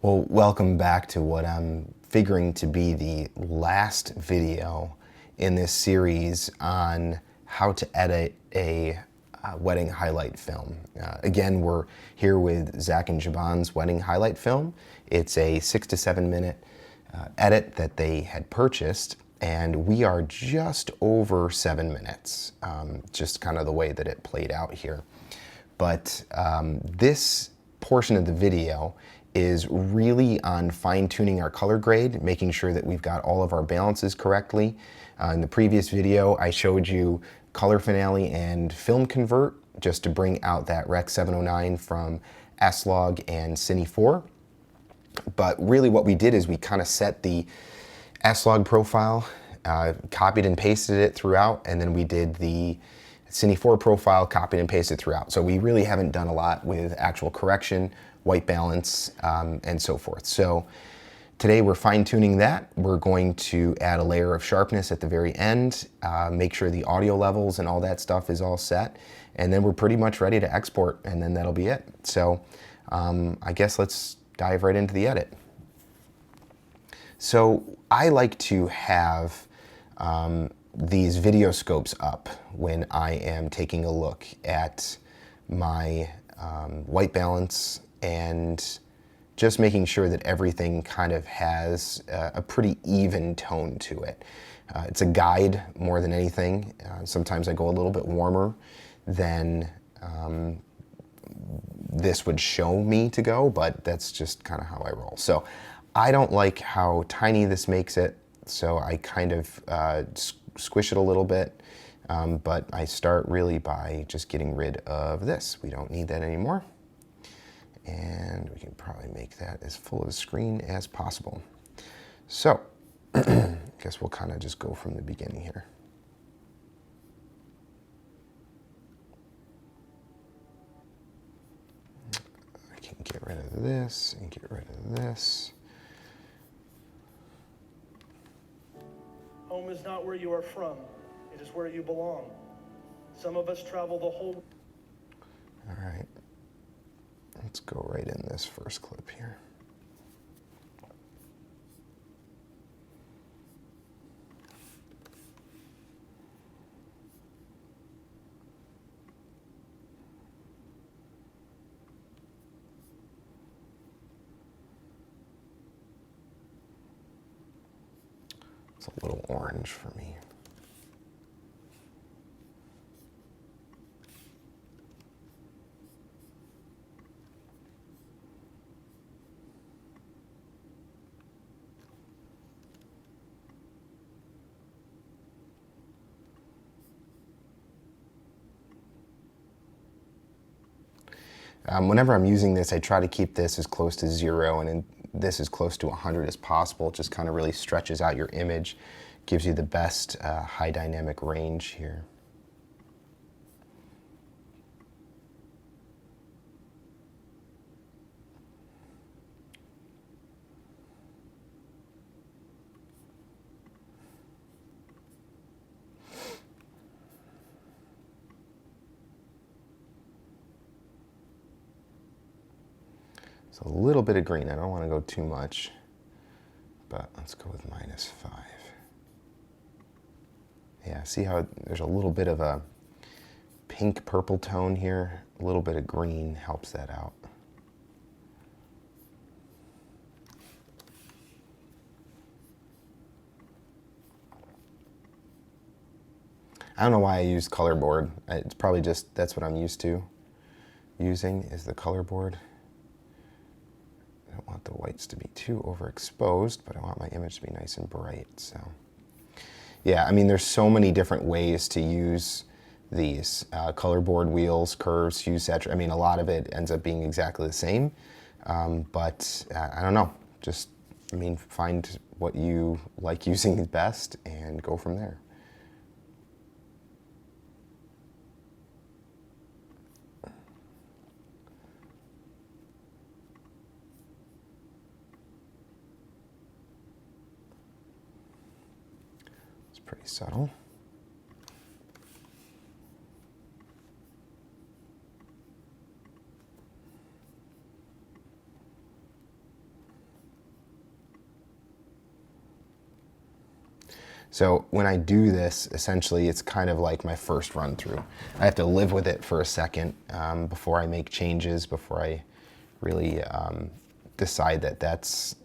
Well, welcome back to what I'm figuring to be the last video in this series on how to edit a wedding highlight film. Again, we're here with Zach and Siobhan's wedding highlight film. It's a 6 to 7 minute edit that they had purchased, and we are just over 7 minutes, just kind of the way that it played out here. But this portion of the video is really on fine-tuning our color grade, making sure that we've got all of our balances correctly. In the previous video, I showed you color finale and film convert just to bring out that Rec 709 from S-Log and Cine 4. But really what we did is we kind of set the S-Log profile, copied and pasted it throughout, and then we did the Cine 4 profile, copied and pasted throughout. So we really haven't done a lot with actual correction, white balance, and so forth. So today we're fine-tuning that. We're going to add a layer of sharpness at the very end, make sure the audio levels and all that stuff is all set, and then we're pretty much ready to export, and then that'll be it. So I guess let's dive right into the edit. So I like to have these video scopes up when I am taking a look at my white balance and just making sure that everything kind of has a pretty even tone to it. It's a guide more than anything. Sometimes I go a little bit warmer than this would show me to go, but that's just kind of how I roll. So I don't like how tiny this makes it, so I kind of squish it a little bit, but I start really by just getting rid of this. We don't need that anymore. And we can probably make that as full of the screen as possible. So, I guess we'll kind of just go from the beginning here. I can get rid of this and get rid of this. Home is not where you are from. It is where you belong. Some of us travel the whole... All right. Let's go right in this first clip here. It's a little orange for me. Whenever I'm using this, I try to keep this as close to 0 and this as close to 100 as possible. It just kind of really stretches out your image, gives you the best high dynamic range here. So a little bit of green. I don't want to go too much, but let's go with -5. Yeah, see how there's a little bit of a pink purple tone here? A little bit of green helps that out. I don't know why I use color board. It's probably just, that's what I'm used to using, is the color board. I don't want the whites to be too overexposed, but I want my image to be nice and bright. So yeah, I mean, there's so many different ways to use these color board, wheels, curves, hue, saturation. I mean, a lot of it ends up being exactly the same, but I don't know. Just, I mean, find what you like using best and go from there. Pretty subtle. So when I do this, essentially it's kind of like my first run through. I have to live with it for a second before I make changes, before I really decide that that's,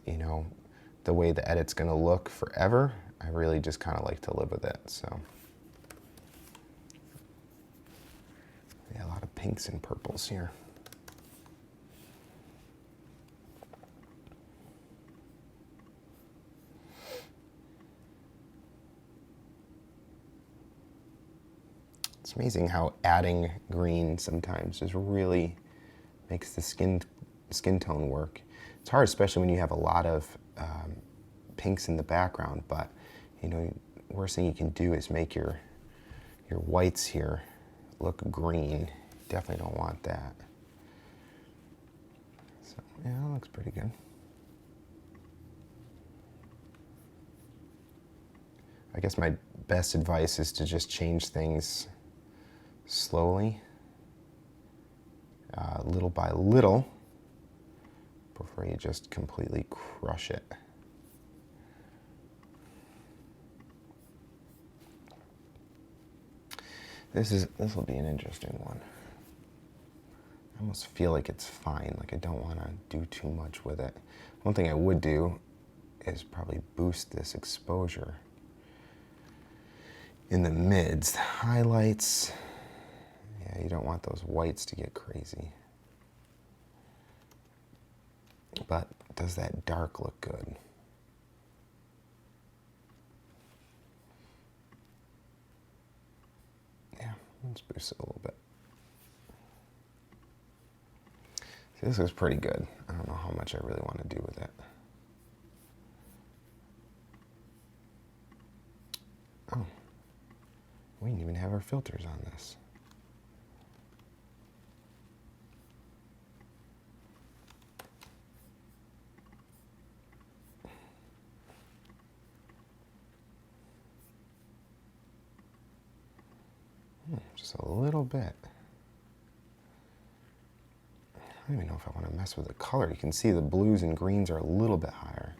the way the edit's gonna look forever. I really just kind of like to live with it, so. Yeah, a lot of pinks and purples here. It's amazing how adding green sometimes just really makes the skin tone work. It's hard, especially when you have a lot of pinks in the background, but worst thing you can do is make your whites here look green. Definitely don't want that. So yeah, that looks pretty good. I guess my best advice is to just change things slowly, little by little, before you just completely crush it. This will be an interesting one. I almost feel like it's fine, like I don't want to do too much with it. One thing I would do is probably boost this exposure in the mids. The highlights, yeah, you don't want those whites to get crazy. But does that dark look good? Yeah, let's boost it a little bit. See, this looks pretty good. I don't know how much I really want to do with it. Oh, we didn't even have our filters on this. Just a little bit. I don't even know if I want to mess with the color. You can see the blues and greens are a little bit higher.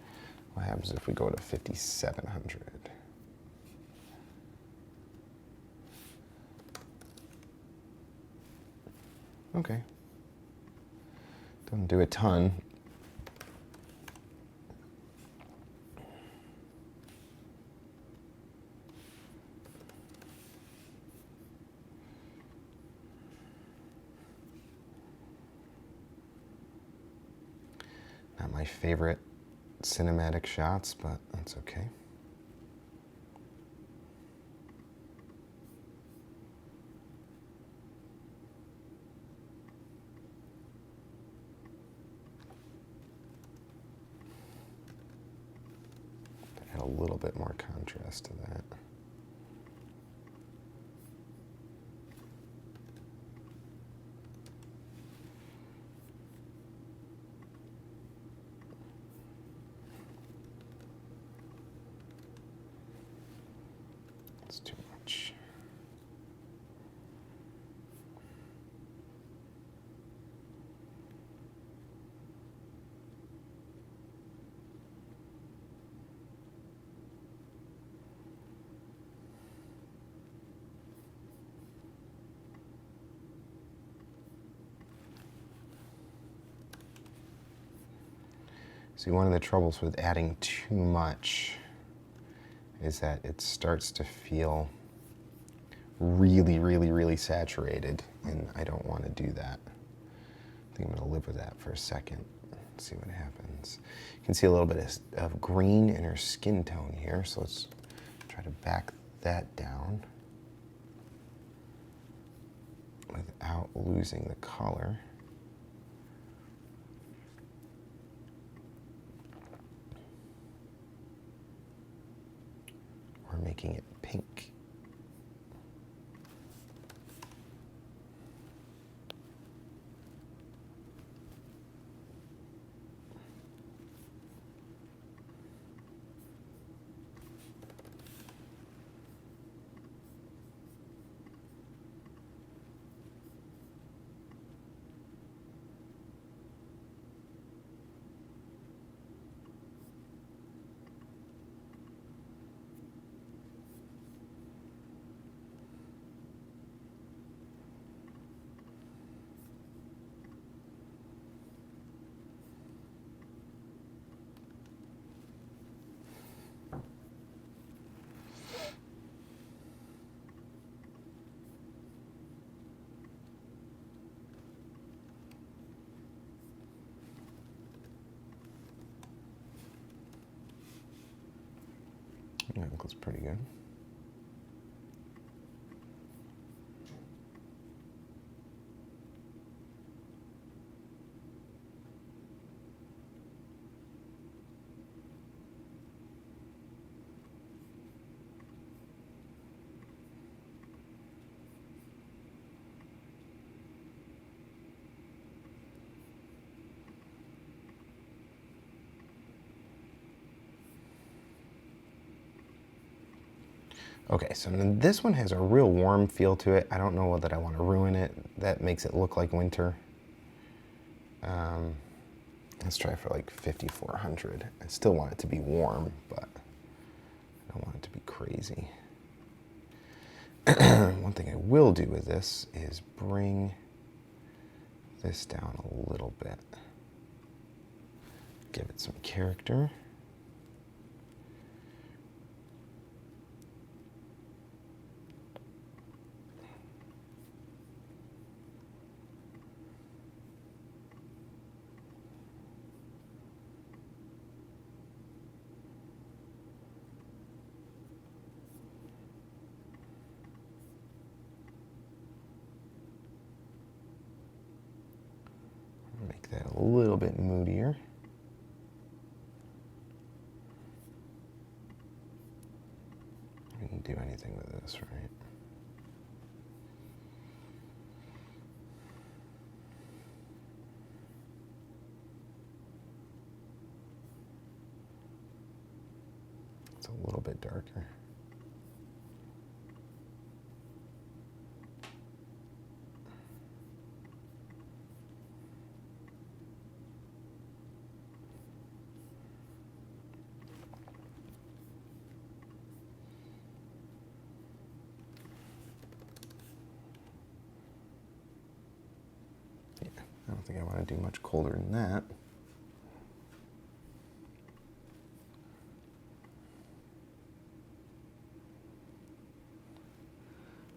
What happens if we go to 5700? Okay. Doesn't do a ton. Not my favorite cinematic shots, but that's okay. Add a little bit more contrast to that. It's too much. See, one of the troubles with adding too much is that it starts to feel really, really, really saturated, and I don't want to do that. I think I'm going to live with that for a second, see what happens. You can see a little bit of green in her skin tone here, so let's try to back that down without losing the color. Or making it pink. That looks pretty good. Okay, so this one has a real warm feel to it. I don't know that I want to ruin it. That makes it look like winter. Let's try for like 5,400. I still want it to be warm, but I don't want it to be crazy. One thing I will do with this is bring this down a little bit. Give it some character. Make that a little bit moodier. We can do anything with this, right? It's a little bit darker. Yeah, I don't think I want to do much colder than that.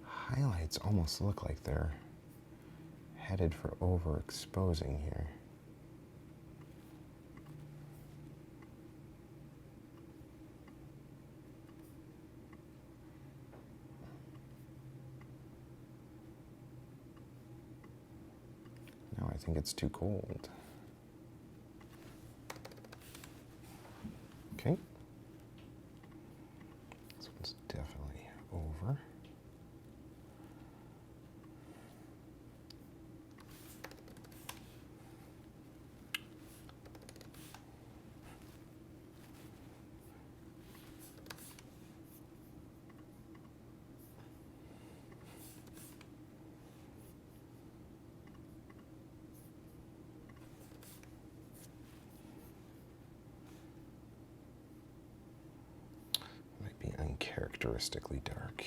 Highlights almost look like they're headed for overexposing here. No, I think it's too cold. Okay. This one's definitely over. Might be uncharacteristically dark.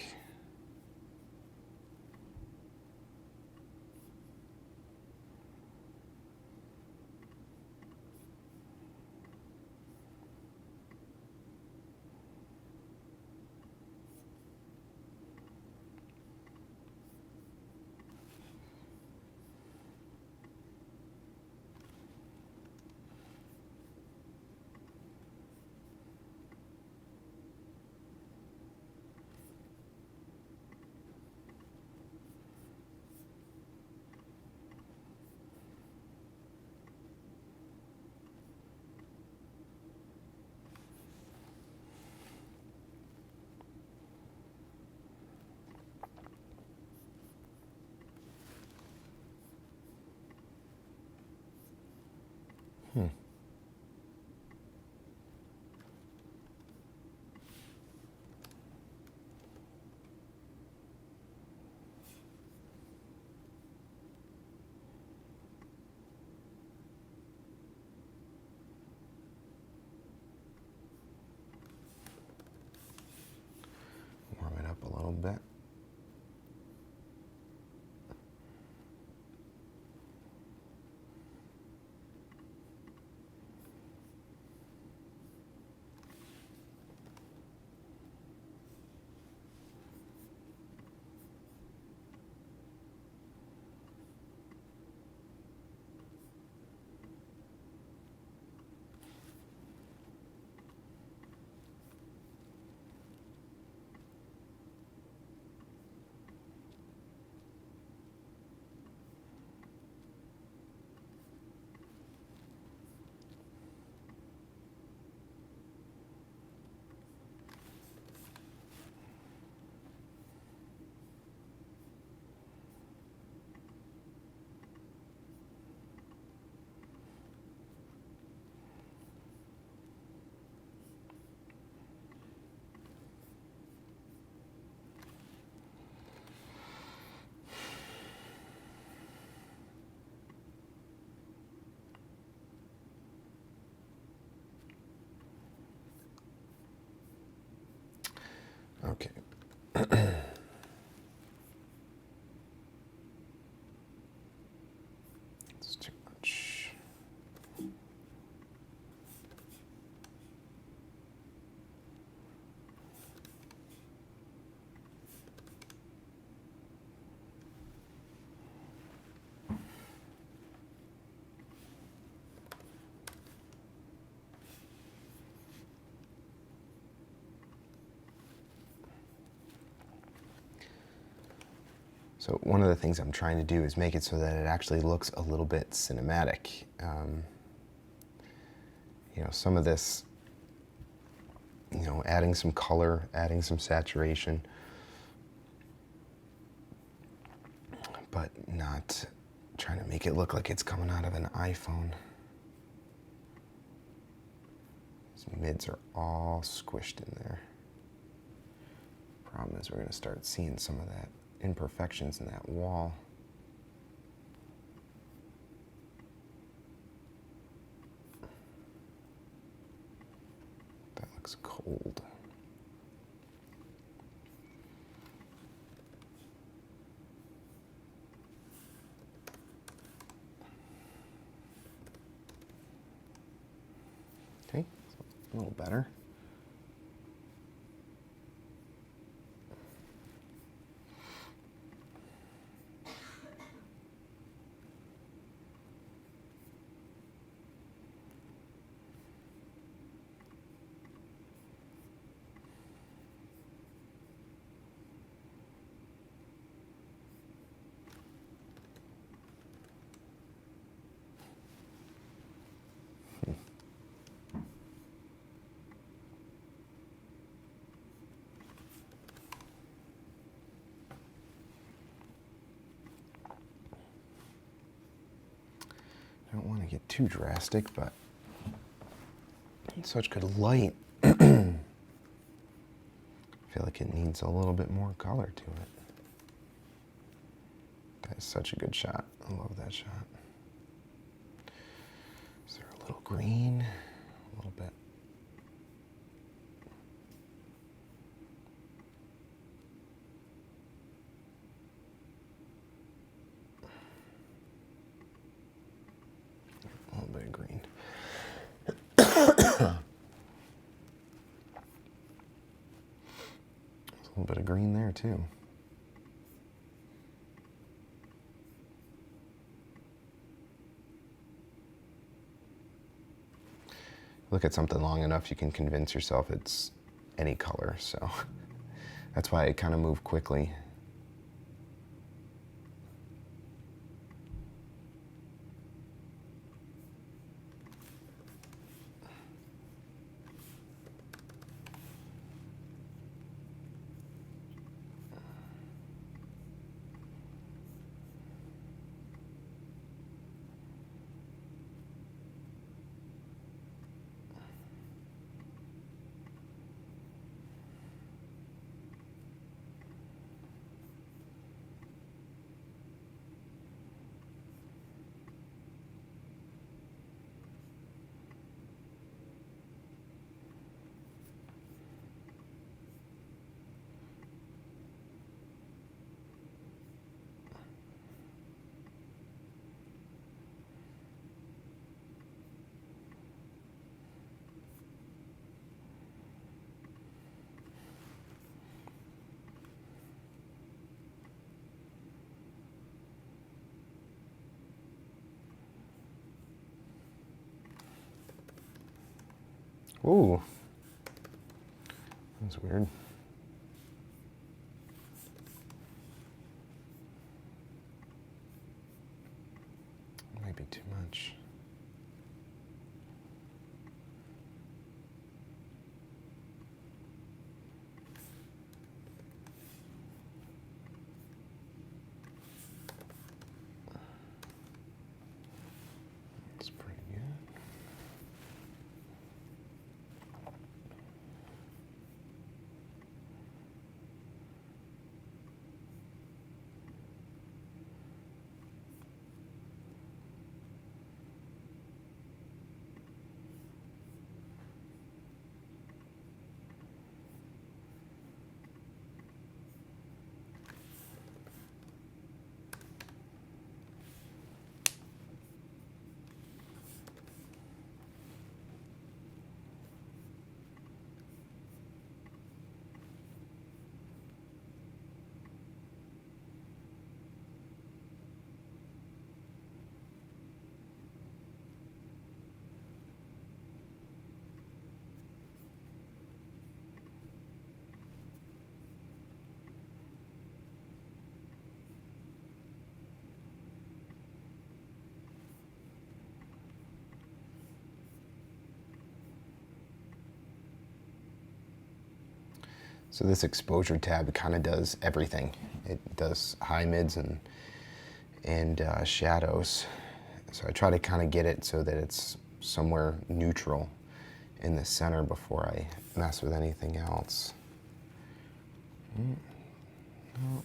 It's too much. So one of the things I'm trying to do is make it so that it actually looks a little bit cinematic. You know, some of this, you know, adding some color, adding some saturation, but not trying to make it look like it's coming out of an iPhone. These mids are all squished in there. Problem is we're going to start seeing some of that imperfections in that wall. That looks cold. Okay, a little better. I don't want to get too drastic, but it's such good light. I feel like it needs a little bit more color to it. That is such a good shot. I love that shot. Is there a little green? A little bit. A little bit of green. There's a little bit of green there too. Look at something long enough, you can convince yourself it's any color, so that's why I kind of move quickly. Ooh, that's weird. Might be too much. That's pretty good. So this exposure tab kind of does everything. It does high, mids, and shadows. So I try to kind of get it so that it's somewhere neutral in the center before I mess with anything else. No,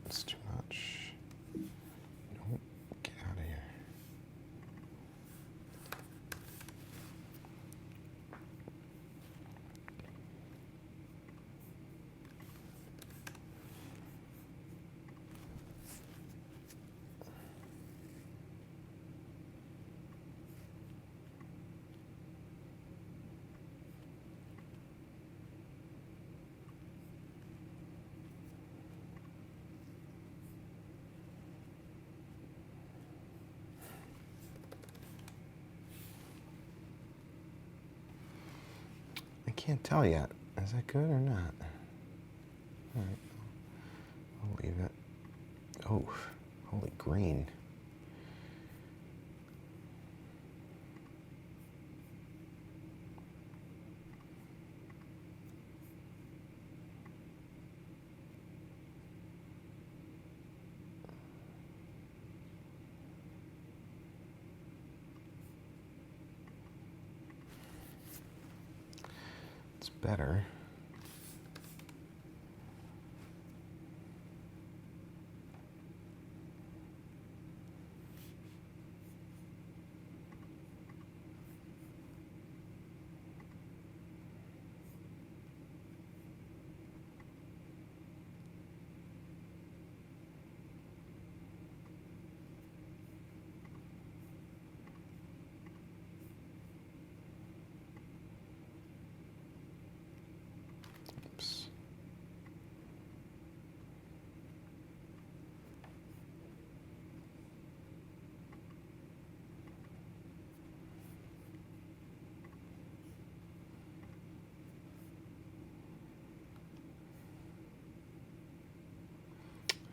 it's too much. Nope, get out of here. I can't tell yet. Is that good or not? All right, I'll leave it. Oh, holy green. It's better. Oops.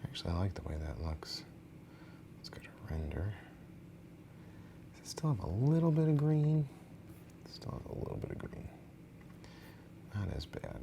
Actually, I like the way that looks. Let's go to render. Does it still have a little bit of green? Still have a little bit of green. Not as bad.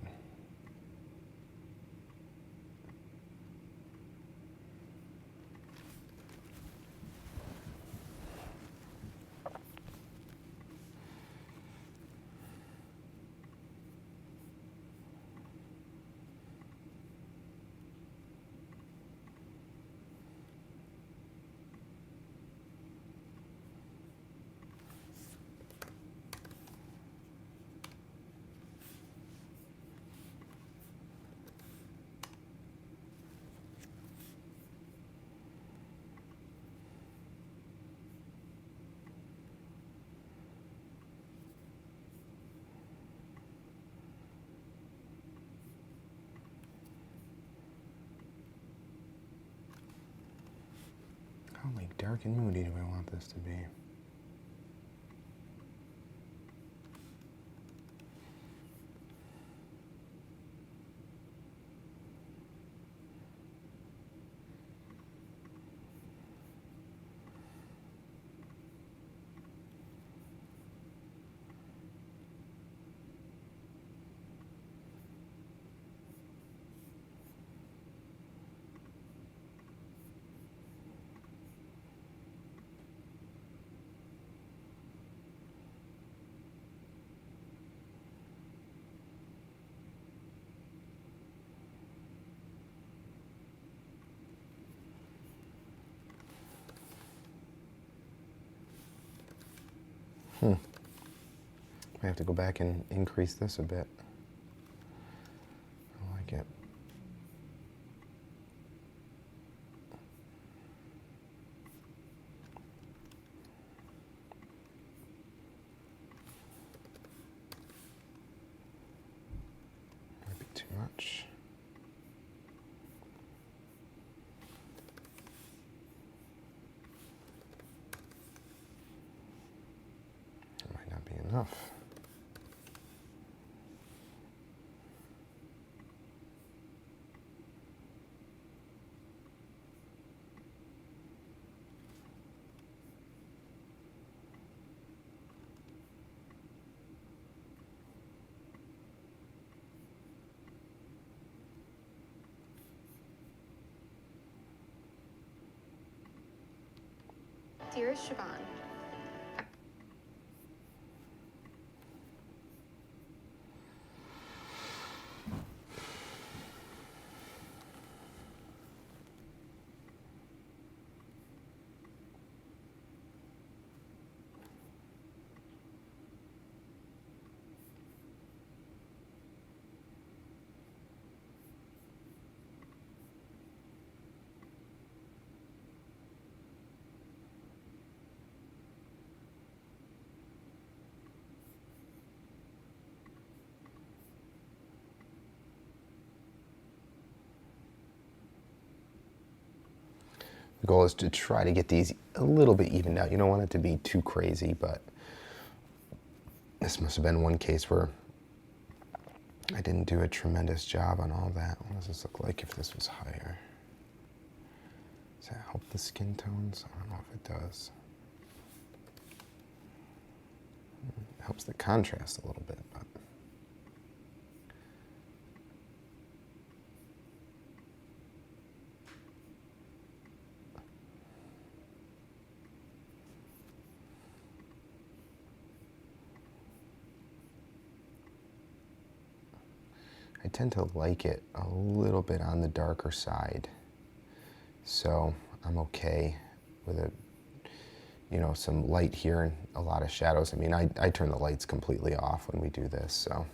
How like dark and moody do I want this to be? I have to go back and increase this a bit. I like it. Might be too much. It might not be enough. Dearest Siobhan, The goal is to try to get these a little bit evened out. You don't want it to be too crazy, but this must have been one case where I didn't do a tremendous job on all that. What does this look like if this was higher? Does that help the skin tones? I don't know if it does. It helps the contrast a little bit, but I tend to like it a little bit on the darker side. So I'm okay with it, you know, some light here and a lot of shadows. I mean, I turn the lights completely off when we do this, so.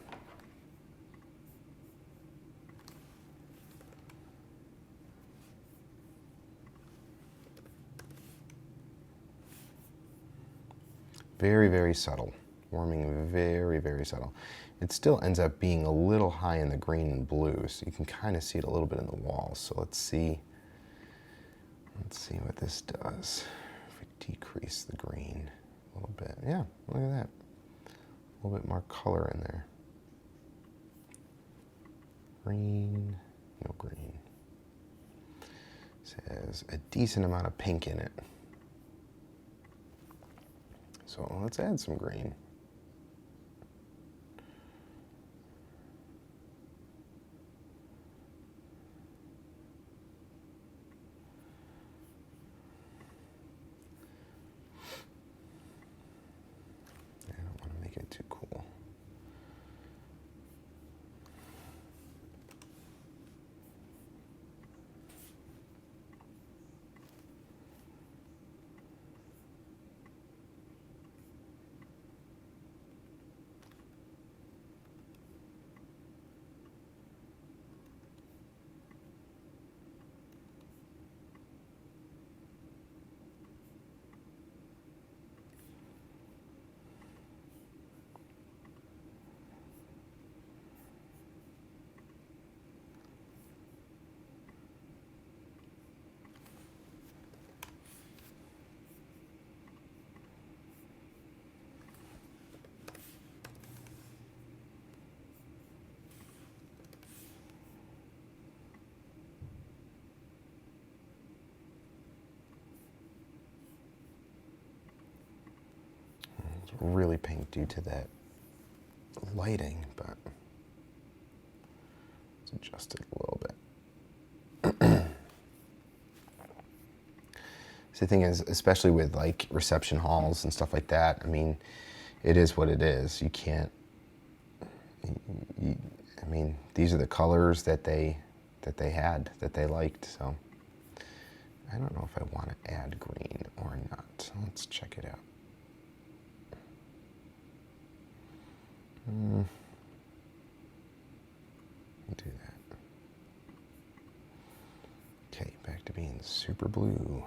Very, very subtle. Warming very, very subtle. It still ends up being a little high in the green and blue, so you can kind of see it a little bit in the walls. So let's see what this does. If we decrease the green a little bit. Yeah, look at that. A little bit more color in there. Green, no green. This has a decent amount of pink in it. So let's add some green. I don't want to make it too cool. It's really pink due to that lighting, but let's adjust it a little bit. So the thing is, especially with like reception halls and stuff like that, I mean, it is what it is. You can't, I mean, these are the colors that they had, that they liked, so I don't know if I want to add green or not. Let's check it out. Do that. Okay, back to being super blue.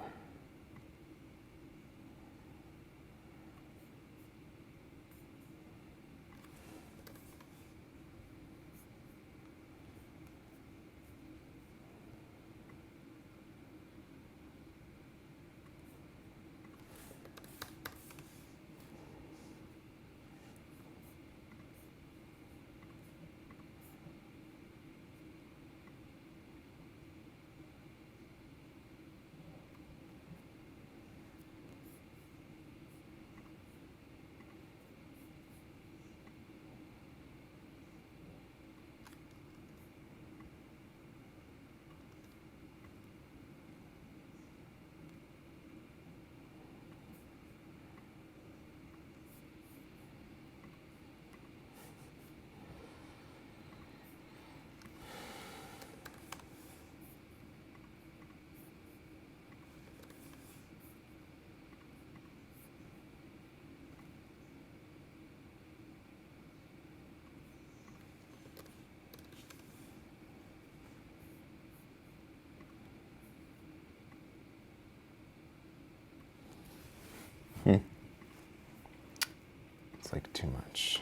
like too much.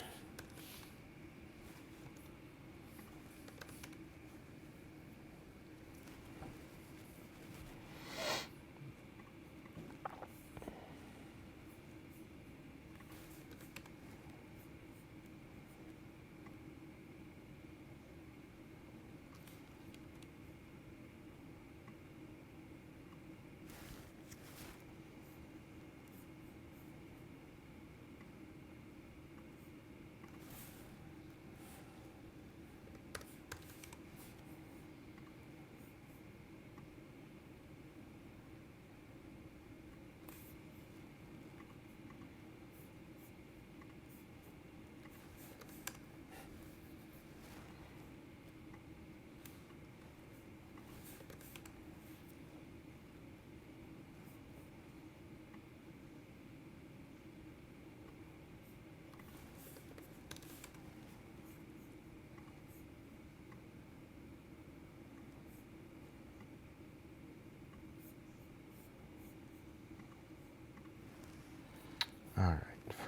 All right,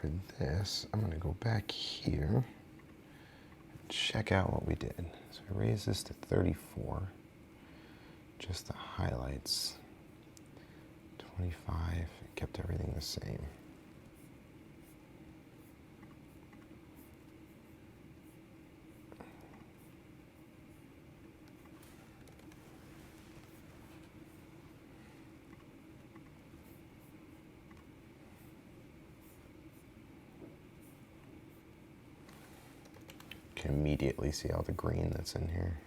for this, I'm going to go back here and check out what we did. So I raised this to 34, just the highlights. 25, kept everything the same. Can immediately see all the green that's in here.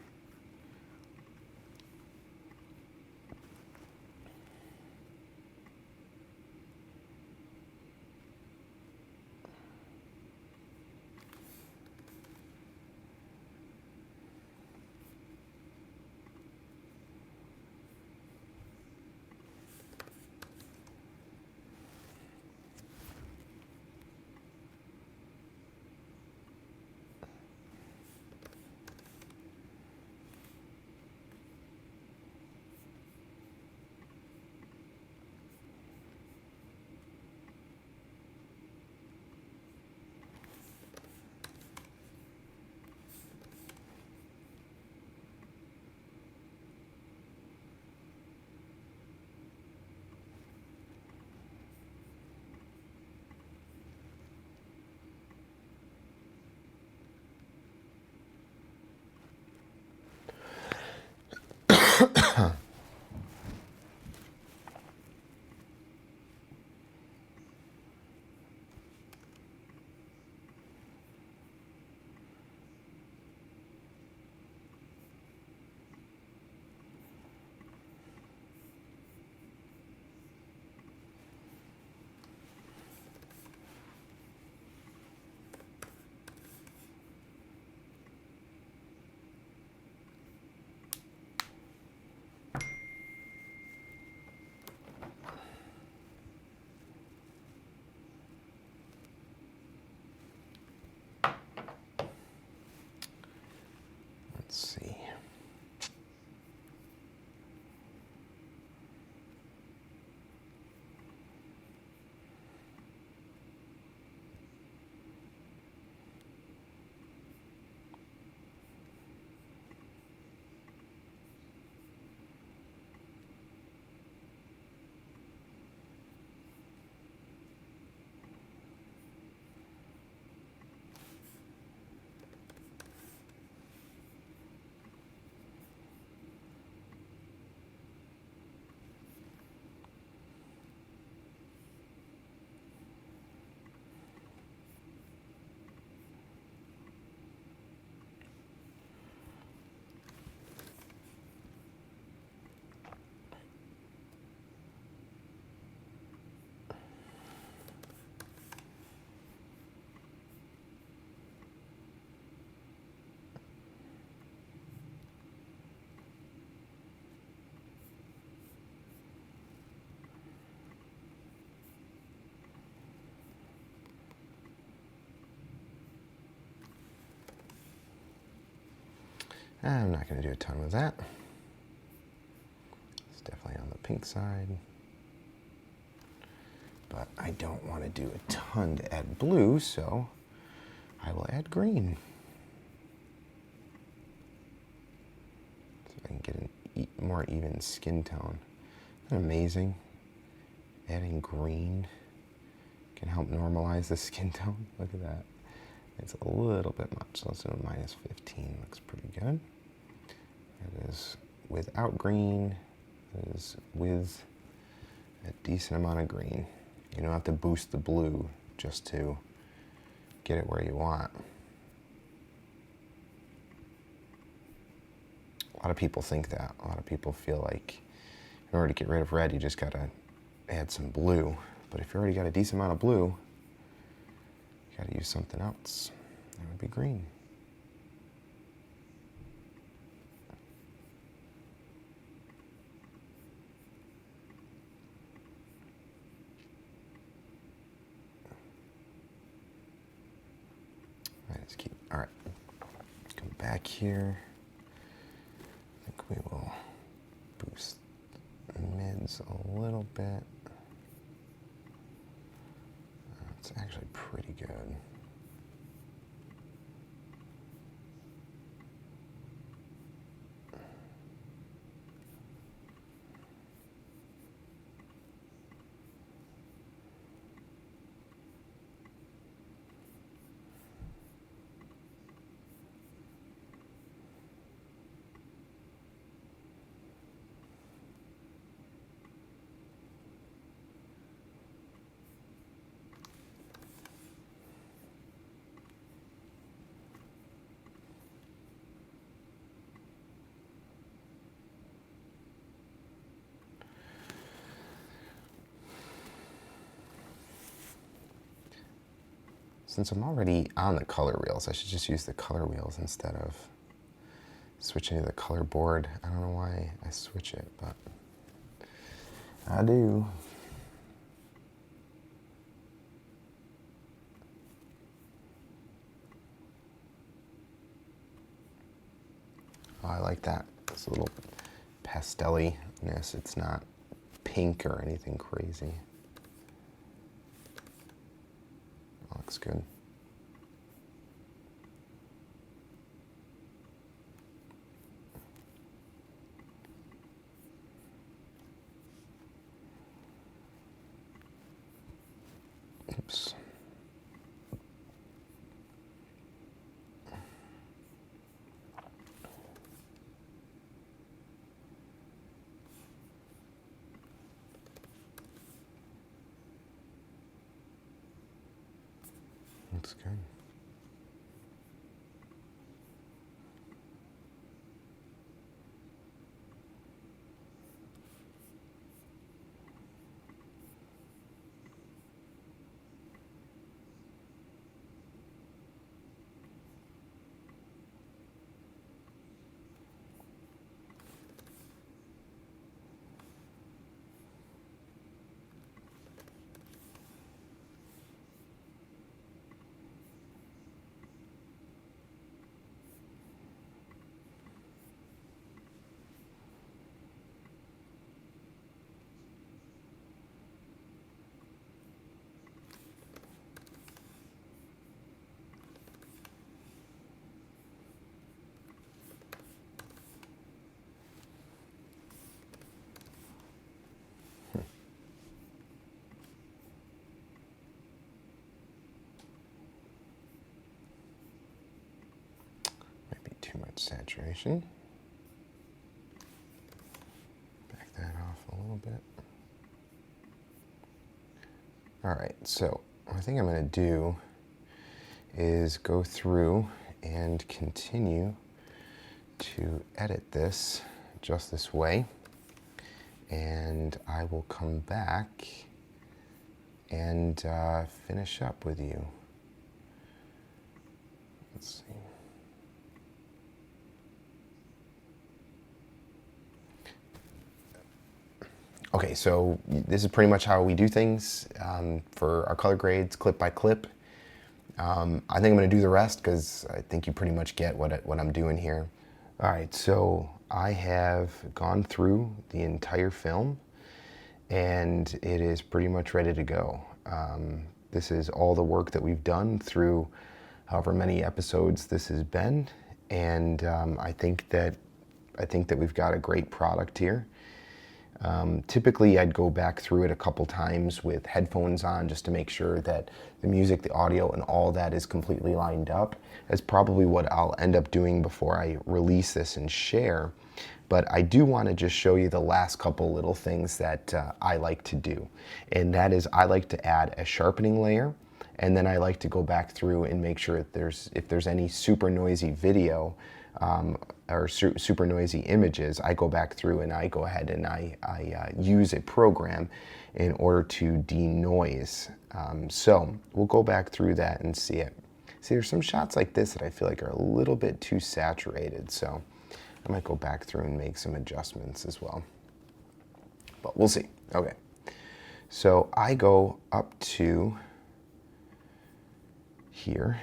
Let's see. I'm not going to do a ton with that. It's definitely on the pink side. But but I don't want to do a ton to add blue, so I will add green. So I can get a more even skin tone. Isn't that amazing? Adding green can help normalize the skin tone. Look at that. It's a little bit much, so let's do a minus 15. Looks pretty good. That is without green. That is with a decent amount of green. You don't have to boost the blue just to get it where you want. A lot of people think that. A lot of people feel like in order to get rid of red, you just gotta add some blue. But if you already got a decent amount of blue, you gotta use something else. That would be green. Let's keep, all right, let's come back here. I think we will boost mids a little bit. It's actually pretty good. Since I'm already on the color wheels, I should just use the color wheels instead of switching to the color board. I don't know why I switch it, but I do. Oh, I like that. It's a little pastel-ness. It's not pink or anything crazy. Looks good. Oops. Looks good. Too much saturation. Back that off a little bit. All right, so what I think I'm going to do is go through and continue to edit this just this way, and I will come back and finish up with you. Let's see. Okay, so this is pretty much how we do things for our color grades, clip by clip. I think I'm going to do the rest because I think you pretty much get what I'm doing here. All right, so I have gone through the entire film and it is pretty much ready to go. This is all the work that we've done through however many episodes this has been, and I think that we've got a great product here. Typically, I'd go back through it a couple times with headphones on just to make sure that the music, the audio, and all that is completely lined up. That's probably what I'll end up doing before I release this and share. But I do want to just show you the last couple little things that I like to do. And that is, I like to add a sharpening layer, and then I like to go back through and make sure if there's any super noisy video or super noisy images, I go back through and I go ahead and I use a program in order to denoise. So we'll go back through that and see it. See, there's some shots like this that I feel like are a little bit too saturated, so I might go back through and make some adjustments as well. But we'll see. Okay. So I go up to here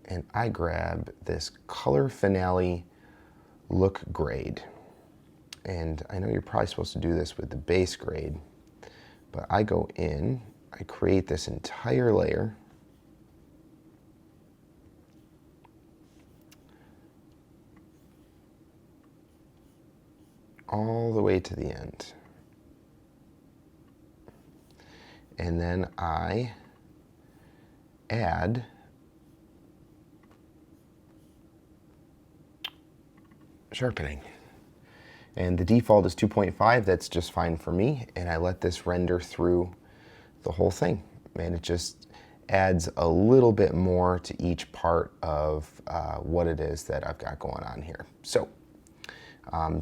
and I grab this Color Finale Look Grade. And I know you're probably supposed to do this with the base grade, but I go in, I create this entire layer. All the way to the end. And then I add sharpening. And the default is 2.5, that's just fine for me, and I let this render through the whole thing. And it just adds a little bit more to each part of what it is that I've got going on here. So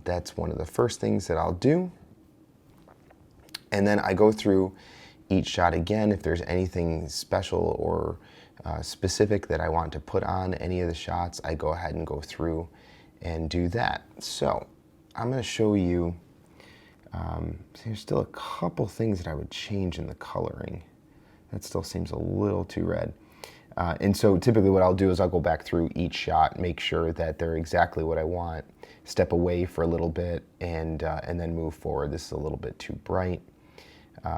that's one of the first things that I'll do. And then I go through each shot again. If there's anything special or specific that I want to put on any of the shots, I go ahead and go through and do that. So I'm going to show you, there's still a couple things that I would change in the coloring. That still seems a little too red. And so typically what I'll do is I'll go back through each shot, make sure that they're exactly what I want, step away for a little bit, and then move forward. This is a little bit too bright.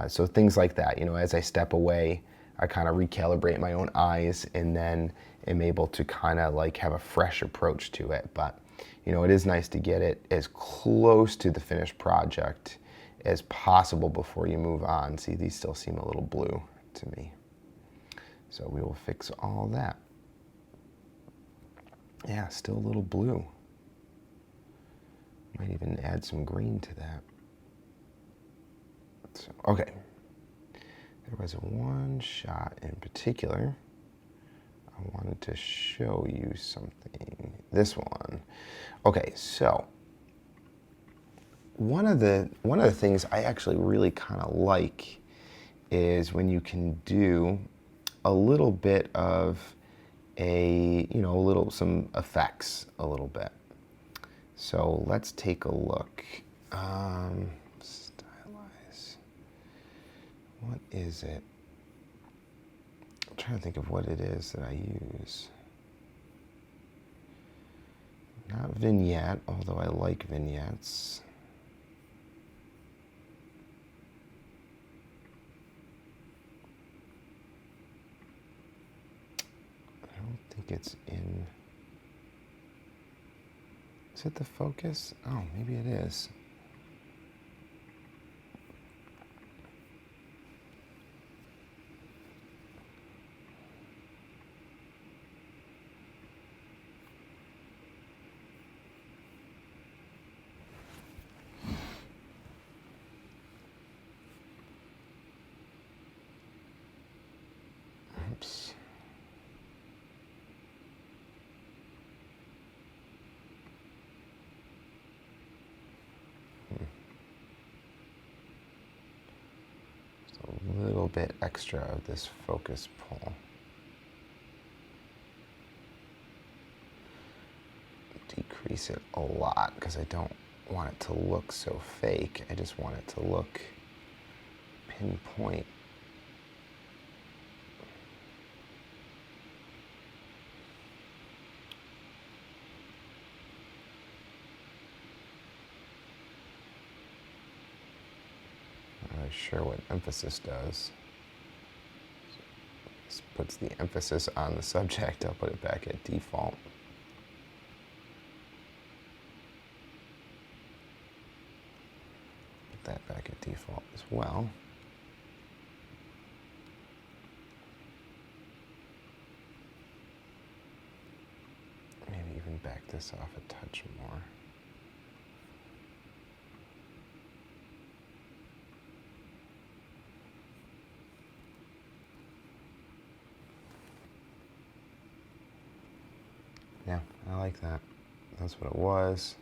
So things like that, you know, as I step away, I kind of recalibrate my own eyes and then am able to kind of like have a fresh approach to it. But, you know, it is nice to get it as close to the finished project as possible before you move on. See, these still seem a little blue to me. So we will fix all that. Yeah, still a little blue. Might even add some green to that. So, okay. There was one shot in particular I wanted to show you something. This one. Okay, so one of the things I actually really kind of like is when you can do a little bit of some effects a little bit. So let's take a look. Stylize. What is it? I'm trying to think of what it is that I use. Not vignette, although I like vignettes. I don't think it's in. Is it the focus? Oh, maybe it is. Oops. A little bit extra of this focus pull. Decrease it a lot because I don't want it to look so fake. I just want it to look pinpoint. Not really sure what emphasis does. puts the emphasis on the subject. I'll put it back at default. Put that back at default as well. Maybe even back this off a touch more. Yeah, I like that. That's what it was.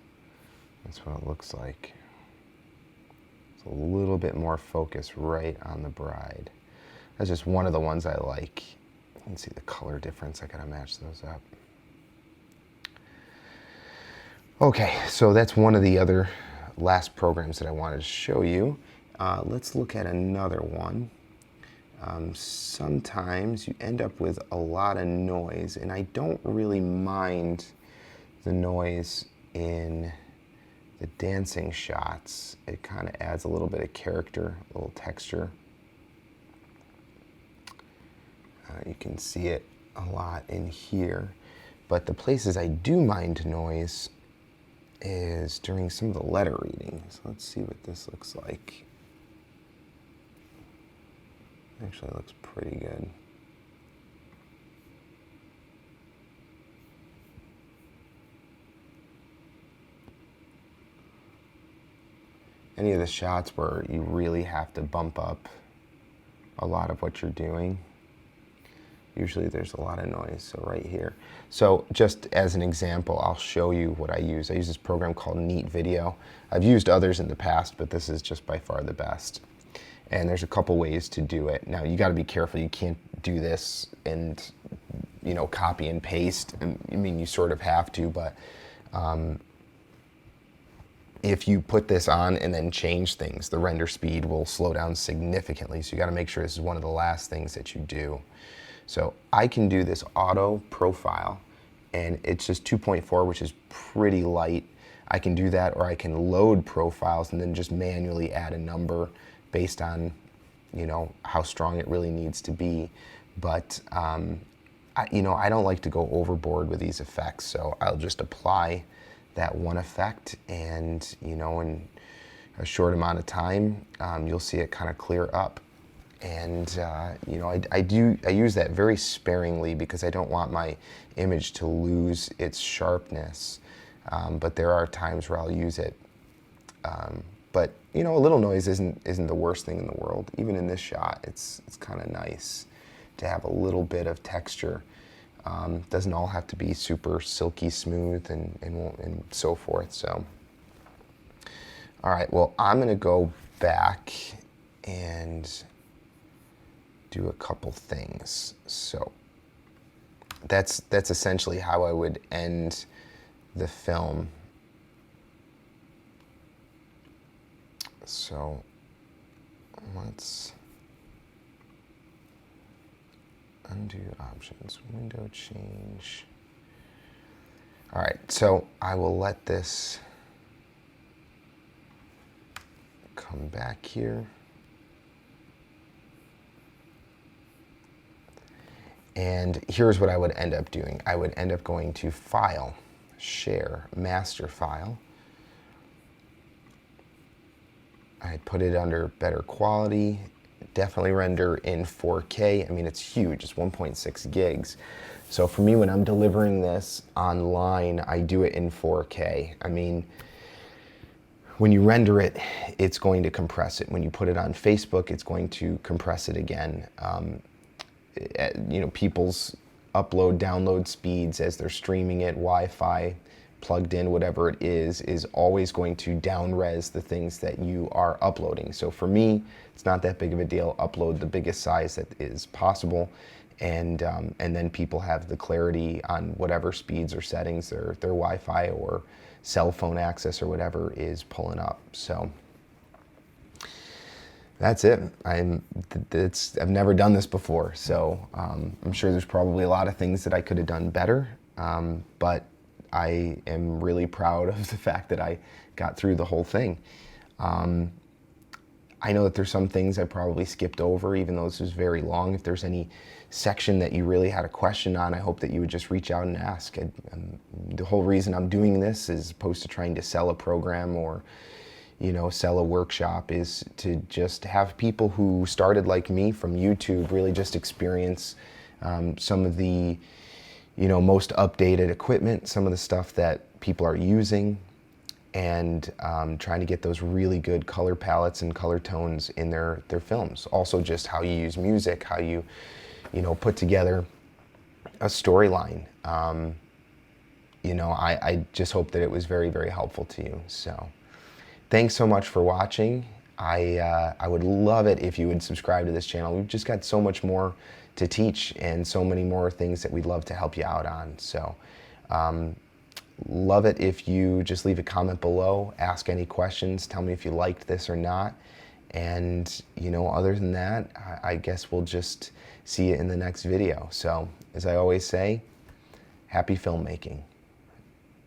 That's what it looks like. It's a little bit more focus right on the bride. That's just one of the ones I like. You can see the color difference. I gotta match those up. Okay, so that's one of the other last programs that I wanted to show you. Let's look at another one. Sometimes you end up with a lot of noise, and I don't really mind the noise in the dancing shots. It kind of adds a little bit of character, a little texture. You can see it a lot in here, but the places I do mind noise is during some of the letter reading. So let's see what this looks like. Actually looks pretty good. Any of the shots where you really have to bump up a lot of what you're doing, usually there's a lot of noise, so right here. So just as an example, I'll show you what I use. I use this program called Neat Video. I've used others in the past, but this is just by far the best. And there's a couple ways to do it. Now you gotta be careful, you can't do this and, you know, copy and paste. I mean, you sort of have to, but if you put this on and then change things, the render speed will slow down significantly. So you gotta make sure this is one of the last things that you do. So I can do this auto profile, and it's just 2.4, which is pretty light. I can do that, or I can load profiles and then just manually add a number based on, you know, how strong it really needs to be. But you know, I don't like to go overboard with these effects, so I'll just apply that one effect, and you know, in a short amount of time, you'll see it kind of clear up. And you know, I use that very sparingly because I don't want my image to lose its sharpness. But there are times where I'll use it. But you know, a little noise isn't the worst thing in the world. Even in this shot, it's kind of nice to have a little bit of texture. Doesn't all have to be super silky smooth and so forth. So, all right. Well, I'm gonna go back and do a couple things. So that's essentially how I would end the film. So let's undo options, window change. All right, so I will let this come back here. And here's what I would end up doing. I would end up going to File, Share, Master File. I'd put it under better quality, definitely render in 4K. I mean, it's huge, it's 1.6 gigs. So for me, when I'm delivering this online, I do it in 4K. I mean, when you render it, it's going to compress it. When you put it on Facebook, it's going to compress it again. You know, people's upload, download speeds as they're streaming it, Wi-Fi, plugged in, whatever it is always going to down res the things that you are uploading. So for me, it's not that big of a deal. Upload the biggest size that is possible, and then people have the clarity on whatever speeds or settings their Wi-Fi or cell phone access or whatever is pulling up. So that's it. I've never done this before, so I'm sure there's probably a lot of things that I could have done better, but I am really proud of the fact that I got through the whole thing. I know that there's some things I probably skipped over, even though this was very long. If there's any section that you really had a question on, I hope that you would just reach out and ask. The whole reason I'm doing this, as opposed to trying to sell a program or, you know, sell a workshop, is to just have people who started like me from YouTube really just experience some of the, you know, most updated equipment, some of the stuff that people are using, and trying to get those really good color palettes and color tones in their films. Also just how you use music, how you know, put together a storyline. You know, I just hope that it was very, very helpful to you. So thanks so much for watching. I would love it if you would subscribe to this channel. We've just got so much more to teach and so many more things that we'd love to help you out on. So love it if you just leave a comment below, ask any questions, tell me if you liked this or not. And, you know, other than that, I guess we'll just see you in the next video. So, as I always say, happy filmmaking.